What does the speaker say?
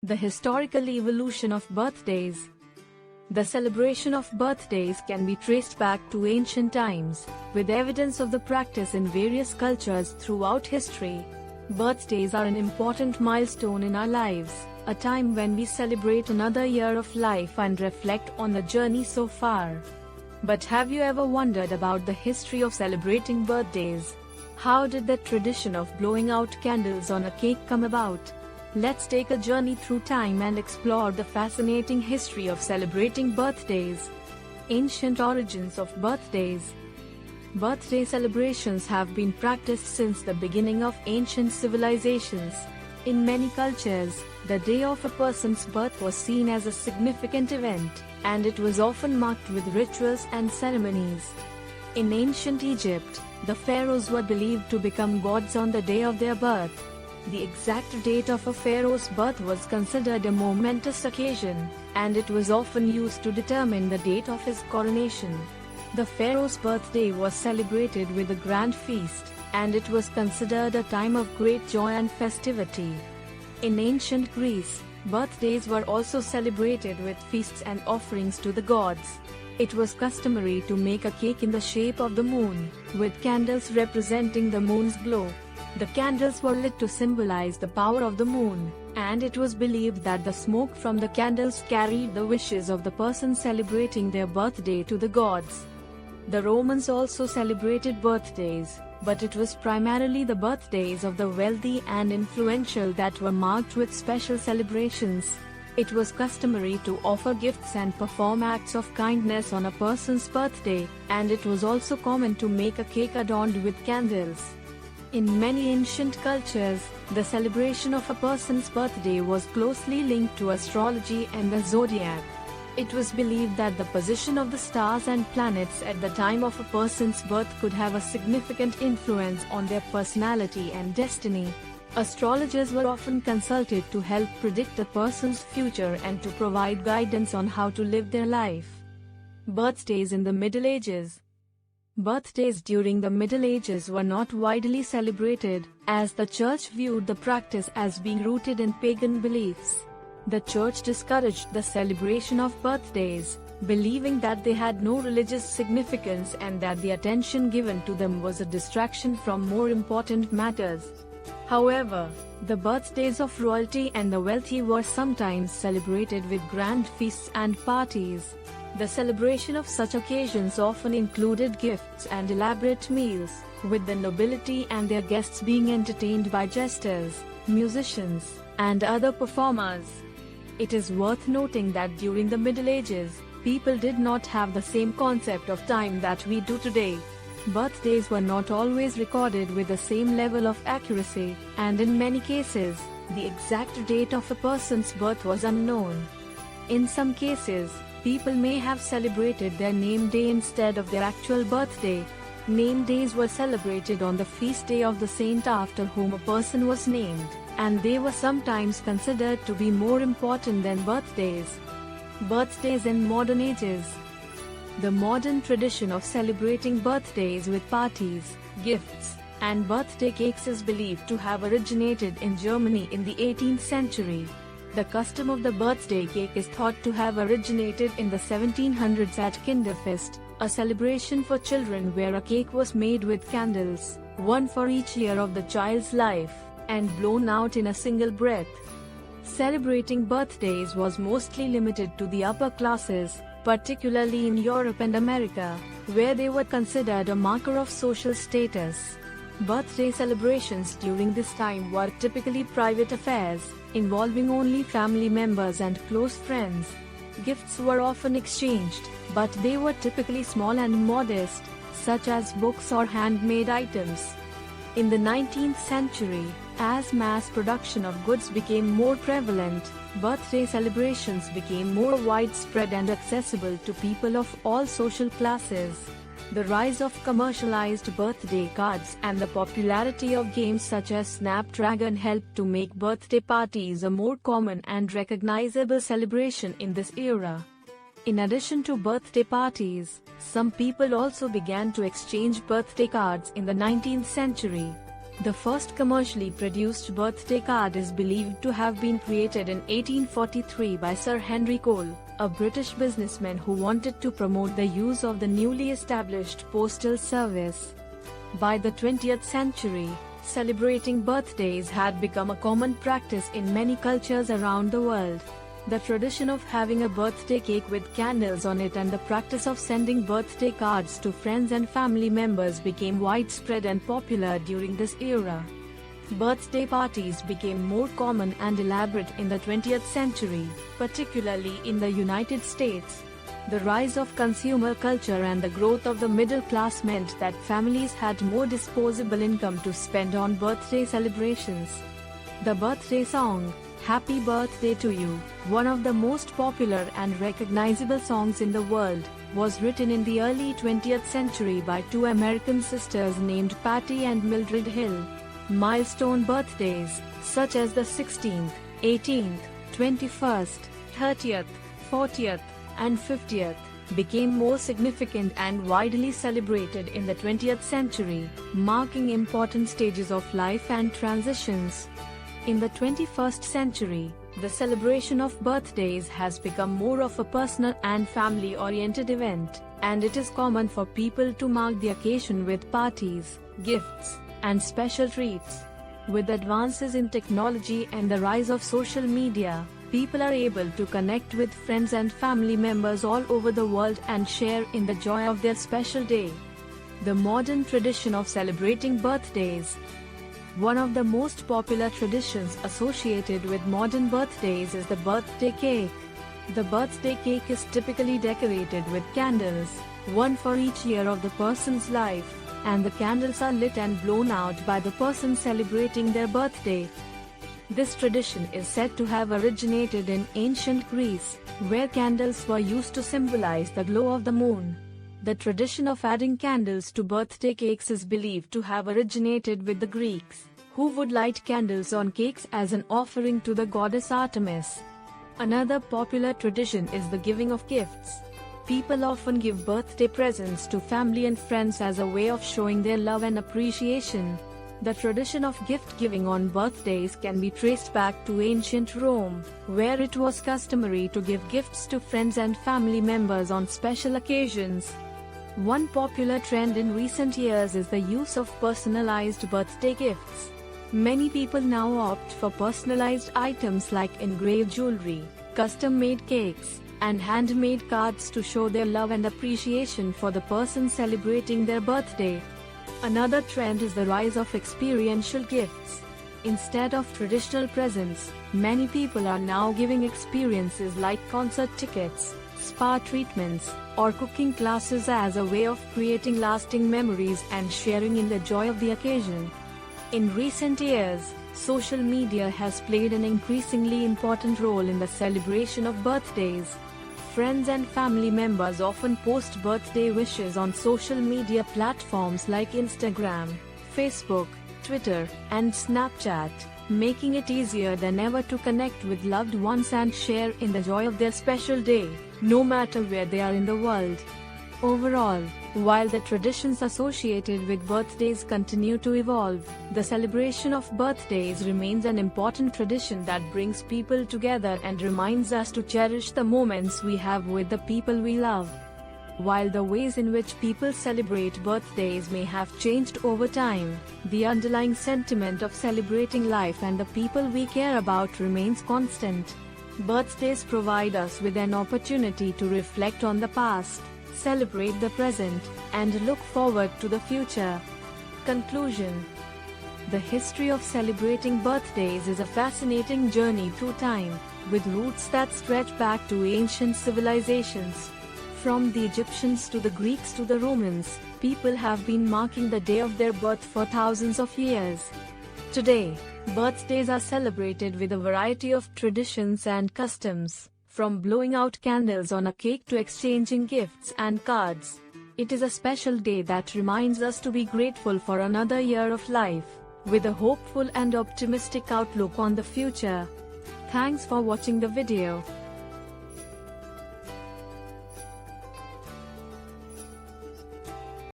The historical evolution of birthdays. The celebration of birthdays can be traced back to ancient times, with evidence of the practice in various cultures throughout history. Birthdays are an important milestone in our lives, a time when we celebrate another year of life and reflect on the journey so far. But have you ever wondered about the history of celebrating birthdays? How did the tradition of blowing out candles on a cake come about? Let's take a journey through time and explore the fascinating history of celebrating birthdays. Ancient origins of birthdays. Birthday celebrations have been practiced since the beginning of ancient civilizations. In many cultures, the day of a person's birth was seen as a significant event, and it was often marked with rituals and ceremonies. In ancient Egypt, the pharaohs were believed to become gods on the day of their birth. The exact date of a pharaoh's birth was considered a momentous occasion, and it was often used to determine the date of his coronation. The pharaoh's birthday was celebrated with a grand feast, and it was considered a time of great joy and festivity. In ancient Greece, birthdays were also celebrated with feasts and offerings to the gods. It was customary to make a cake in the shape of the moon, with candles representing the moon's glow. The candles were lit to symbolize the power of the moon, and it was believed that the smoke from the candles carried the wishes of the person celebrating their birthday to the gods. The Romans also celebrated birthdays, but it was primarily the birthdays of the wealthy and influential that were marked with special celebrations. It was customary to offer gifts and perform acts of kindness on a person's birthday, and it was also common to make a cake adorned with candles. In many ancient cultures, the celebration of a person's birthday was closely linked to astrology and the zodiac. It was believed that the position of the stars and planets at the time of a person's birth could have a significant influence on their personality and destiny. Astrologers were often consulted to help predict a person's future and to provide guidance on how to live their life. Birthdays in the Middle Ages. Birthdays during the Middle Ages were not widely celebrated, as the Church viewed the practice as being rooted in pagan beliefs. The Church discouraged the celebration of birthdays, believing that they had no religious significance and that the attention given to them was a distraction from more important matters. However, the birthdays of royalty and the wealthy were sometimes celebrated with grand feasts and parties. The celebration of such occasions often included gifts and elaborate meals, with the nobility and their guests being entertained by jesters, musicians, and other performers. It is worth noting that during the Middle Ages, people did not have the same concept of time that we do today. Birthdays were not always recorded with the same level of accuracy, and in many cases, the exact date of a person's birth was unknown. In some cases, people may have celebrated their name day instead of their actual birthday. Name days were celebrated on the feast day of the saint after whom a person was named, and they were sometimes considered to be more important than birthdays. Birthdays in modern ages. The modern tradition of celebrating birthdays with parties, gifts, and birthday cakes is believed to have originated in Germany in the 18th century. The custom of the birthday cake is thought to have originated in the 1700s at Kinderfest, a celebration for children where a cake was made with candles, one for each year of the child's life, and blown out in a single breath. Celebrating birthdays was mostly limited to the upper classes, particularly in Europe and America, where they were considered a marker of social status. Birthday celebrations during this time were typically private affairs, involving only family members and close friends. Gifts were often exchanged, but they were typically small and modest, such as books or handmade items. In the 19th century, as mass production of goods became more prevalent, birthday celebrations became more widespread and accessible to people of all social classes. The rise of commercialized birthday cards and the popularity of games such as Snapdragon helped to make birthday parties a more common and recognizable celebration in this era. In addition to birthday parties, some people also began to exchange birthday cards in the 19th century. The first commercially produced birthday card is believed to have been created in 1843 by Sir Henry Cole, a British businessman who wanted to promote the use of the newly established postal service. By the 20th century, celebrating birthdays had become a common practice in many cultures around the world. The tradition of having a birthday cake with candles on it and the practice of sending birthday cards to friends and family members became widespread and popular during this era. Birthday parties became more common and elaborate in the 20th century, particularly in the United States. The rise of consumer culture and the growth of the middle class meant that families had more disposable income to spend on birthday celebrations. The birthday song, "Happy Birthday to You," one of the most popular and recognizable songs in the world, was written in the early 20th century by two American sisters named Patty and Mildred Hill. Milestone birthdays, such as the 16th, 18th, 21st, 30th, 40th, and 50th, became more significant and widely celebrated in the 20th century, marking important stages of life and transitions. In the 21st century, the celebration of birthdays has become more of a personal and family-oriented event, and it is common for people to mark the occasion with parties, gifts, and special treats. With advances in technology and the rise of social media, people are able to connect with friends and family members all over the world and share in the joy of their special day. The modern tradition of celebrating birthdays. One of the most popular traditions associated with modern birthdays is the birthday cake. The birthday cake is typically decorated with candles, one for each year of the person's life, and the candles are lit and blown out by the person celebrating their birthday. This tradition is said to have originated in ancient Greece, where candles were used to symbolize the glow of the moon. The tradition of adding candles to birthday cakes is believed to have originated with the Greeks, who would light candles on cakes as an offering to the goddess Artemis. Another popular tradition is the giving of gifts. People often give birthday presents to family and friends as a way of showing their love and appreciation. The tradition of gift-giving on birthdays can be traced back to ancient Rome, where it was customary to give gifts to friends and family members on special occasions. One popular trend in recent years is the use of personalized birthday gifts. Many people now opt for personalized items like engraved jewelry, custom-made cakes, and handmade cards to show their love and appreciation for the person celebrating their birthday. Another trend is the rise of experiential gifts. Instead of traditional presents, many people are now giving experiences like concert tickets, spa treatments, or cooking classes as a way of creating lasting memories and sharing in the joy of the occasion. In recent years, social media has played an increasingly important role in the celebration of birthdays. Friends and family members often post birthday wishes on social media platforms like Instagram, Facebook, Twitter, and Snapchat, making it easier than ever to connect with loved ones and share in the joy of their special day, no matter where they are in the world. Overall, while the traditions associated with birthdays continue to evolve, the celebration of birthdays remains an important tradition that brings people together and reminds us to cherish the moments we have with the people we love. While the ways in which people celebrate birthdays may have changed over time, the underlying sentiment of celebrating life and the people we care about remains constant. Birthdays provide us with an opportunity to reflect on the past, celebrate the present, and look forward to the future. Conclusion. The history of celebrating birthdays is a fascinating journey through time, with roots that stretch back to ancient civilizations. From the Egyptians to the Greeks to the Romans, people have been marking the day of their birth for thousands of years. Today, birthdays are celebrated with a variety of traditions and customs, from blowing out candles on a cake to exchanging gifts and cards. It is a special day that reminds us to be grateful for another year of life, with a hopeful and optimistic outlook on the future. Thanks for watching the video.